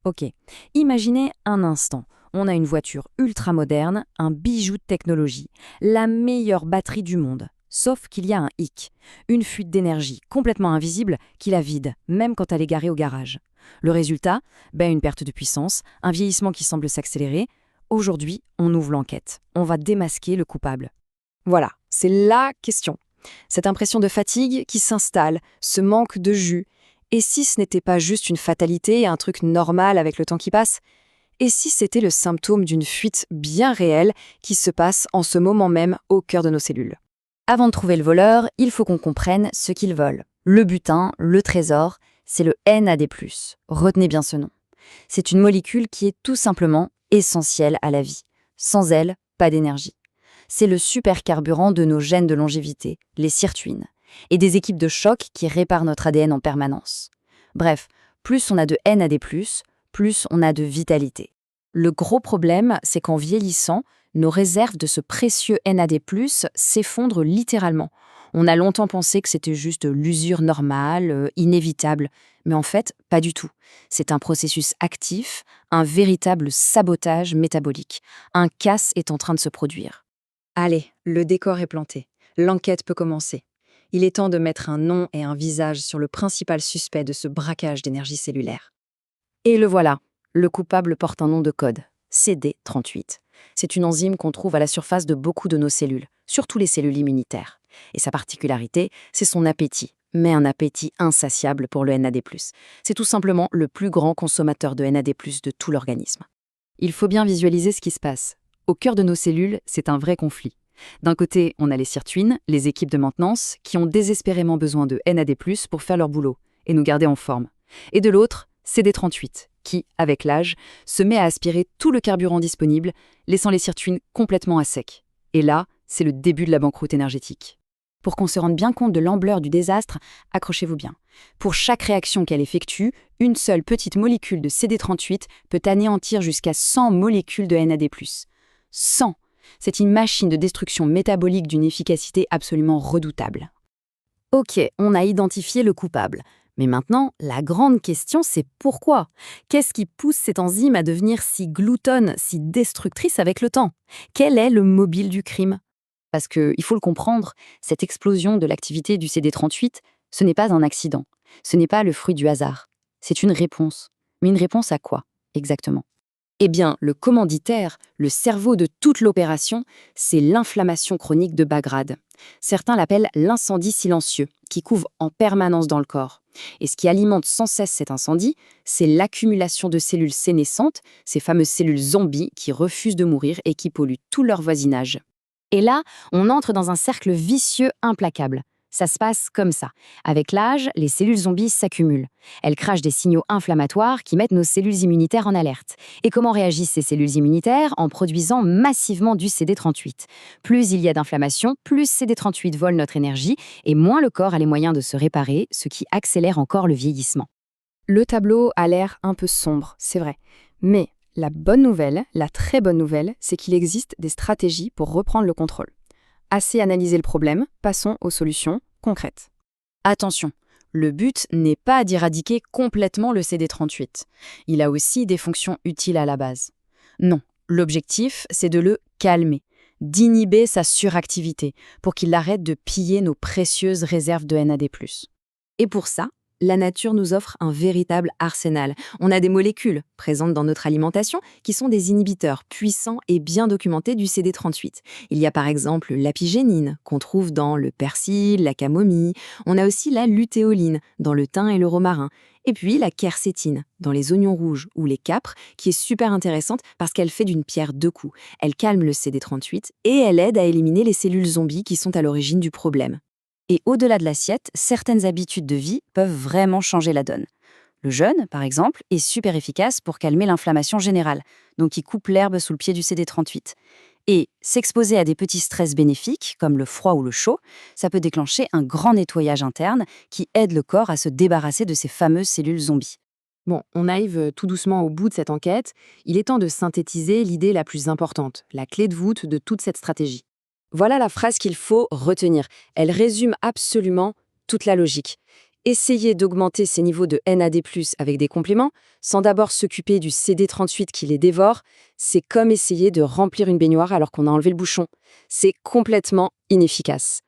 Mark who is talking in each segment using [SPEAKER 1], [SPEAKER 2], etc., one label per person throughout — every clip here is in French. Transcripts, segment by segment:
[SPEAKER 1] Ok, imaginez un instant. On a une voiture ultra moderne, un bijou de technologie, la meilleure batterie du monde. Sauf qu'il y a un hic, une fuite d'énergie complètement invisible qui la vide, même quand elle est garée au garage. Le résultat, une perte de puissance, un vieillissement qui semble s'accélérer. Aujourd'hui, on ouvre l'enquête. On va démasquer le coupable.
[SPEAKER 2] Voilà, c'est la question. Cette impression de fatigue qui s'installe, ce manque de jus. Et si ce n'était pas juste une fatalité, un truc normal avec le temps qui passe? Et si c'était le symptôme d'une fuite bien réelle qui se passe en ce moment même au cœur de nos cellules?
[SPEAKER 1] Avant de trouver le voleur, il faut qu'on comprenne ce qu'il vole. Le butin, le trésor, c'est le NAD+. Retenez bien ce nom. C'est une molécule qui est tout simplement essentielle à la vie. Sans elle, pas d'énergie. C'est le supercarburant de nos gènes de longévité, les sirtuines, et des équipes de choc qui réparent notre ADN en permanence. Bref, plus on a de NAD+, plus on a de vitalité. Le gros problème, c'est qu'en vieillissant, nos réserves de ce précieux NAD+, s'effondrent littéralement. On a longtemps pensé que c'était juste l'usure normale, inévitable. Mais en fait, pas du tout. C'est un processus actif, un véritable sabotage métabolique. Un casse est en train de se produire.
[SPEAKER 2] Allez, le décor est planté. L'enquête peut commencer. Il est temps de mettre un nom et un visage sur le principal suspect de ce braquage d'énergie cellulaire.
[SPEAKER 1] Et le voilà. Le coupable porte un nom de code, CD38. C'est une enzyme qu'on trouve à la surface de beaucoup de nos cellules, surtout les cellules immunitaires. Et sa particularité, c'est son appétit, mais un appétit insatiable pour le NAD+. C'est tout simplement le plus grand consommateur de NAD+, de tout l'organisme. Il faut bien visualiser ce qui se passe. Au cœur de nos cellules, c'est un vrai conflit. D'un côté, on a les sirtuines, les équipes de maintenance, qui ont désespérément besoin de NAD+, pour faire leur boulot et nous garder en forme. Et de l'autre, CD38, qui, avec l'âge, se met à aspirer tout le carburant disponible, laissant les sirtuines complètement à sec. Et là, c'est le début de la banqueroute énergétique. Pour qu'on se rende bien compte de l'ampleur du désastre, accrochez-vous bien. Pour chaque réaction qu'elle effectue, une seule petite molécule de CD38 peut anéantir jusqu'à 100 molécules de NAD+. 100! C'est une machine de destruction métabolique d'une efficacité absolument redoutable. Ok, on a identifié le coupable. Mais maintenant, la grande question, c'est pourquoi? Qu'est-ce qui pousse cette enzyme à devenir si gloutonne, si destructrice avec le temps? Quel est le mobile du crime? Parce qu'il faut le comprendre, cette explosion de l'activité du CD38, ce n'est pas un accident. Ce n'est pas le fruit du hasard. C'est une réponse. Mais une réponse à quoi, exactement? Eh bien, le commanditaire, le cerveau de toute l'opération, c'est l'inflammation chronique de bas grade. Certains l'appellent l'incendie silencieux, qui couve en permanence dans le corps. Et ce qui alimente sans cesse cet incendie, c'est l'accumulation de cellules sénescentes, ces fameuses cellules zombies qui refusent de mourir et qui polluent tout leur voisinage. Et là, on entre dans un cercle vicieux implacable. Ça se passe comme ça. Avec l'âge, les cellules zombies s'accumulent. Elles crachent des signaux inflammatoires qui mettent nos cellules immunitaires en alerte. Et comment réagissent ces cellules immunitaires? En produisant massivement du CD38. Plus il y a d'inflammation, plus CD38 vole notre énergie, et moins le corps a les moyens de se réparer, ce qui accélère encore le vieillissement.
[SPEAKER 2] Le tableau a l'air un peu sombre, c'est vrai. Mais la bonne nouvelle, la très bonne nouvelle, c'est qu'il existe des stratégies pour reprendre le contrôle. Assez analysé le problème, passons aux solutions concrètes.
[SPEAKER 1] Attention, le but n'est pas d'éradiquer complètement le CD38. Il a aussi des fonctions utiles à la base. Non, l'objectif, c'est de le calmer, d'inhiber sa suractivité pour qu'il arrête de piller nos précieuses réserves de NAD+. Et pour ça, la nature nous offre un véritable arsenal. On a des molécules présentes dans notre alimentation qui sont des inhibiteurs puissants et bien documentés du CD38. Il y a par exemple l'apigénine qu'on trouve dans le persil, la camomille. On a aussi la lutéoline dans le thym et le romarin. Et puis la quercétine dans les oignons rouges ou les capres qui est super intéressante parce qu'elle fait d'une pierre deux coups. Elle calme le CD38 et elle aide à éliminer les cellules zombies qui sont à l'origine du problème. Et au-delà de l'assiette, certaines habitudes de vie peuvent vraiment changer la donne. Le jeûne, par exemple, est super efficace pour calmer l'inflammation générale, donc il coupe l'herbe sous le pied du CD38. Et s'exposer à des petits stress bénéfiques, comme le froid ou le chaud, ça peut déclencher un grand nettoyage interne qui aide le corps à se débarrasser de ces fameuses cellules zombies.
[SPEAKER 2] Bon, on arrive tout doucement au bout de cette enquête. Il est temps de synthétiser l'idée la plus importante, la clé de voûte de toute cette stratégie. Voilà la phrase qu'il faut retenir. Elle résume absolument toute la logique. Essayer d'augmenter ces niveaux de NAD+, avec des compléments, sans d'abord s'occuper du CD38 qui les dévore, c'est comme essayer de remplir une baignoire alors qu'on a enlevé le bouchon. C'est complètement inefficace.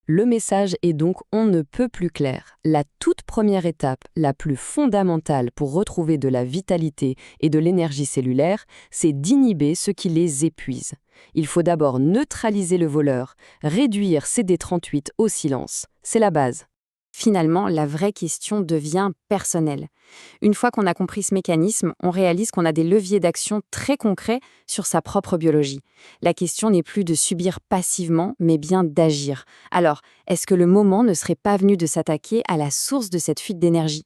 [SPEAKER 1] Le message est donc on ne peut plus clair. La toute première étape, la plus fondamentale pour retrouver de la vitalité et de l'énergie cellulaire, c'est d'inhiber ce qui les épuise. Il faut d'abord neutraliser le voleur, réduire CD38 au silence. C'est la base.
[SPEAKER 2] Finalement, la vraie question devient personnelle. Une fois qu'on a compris ce mécanisme, on réalise qu'on a des leviers d'action très concrets sur sa propre biologie. La question n'est plus de subir passivement, mais bien d'agir. Alors, est-ce que le moment ne serait pas venu de s'attaquer à la source de cette fuite d'énergie ?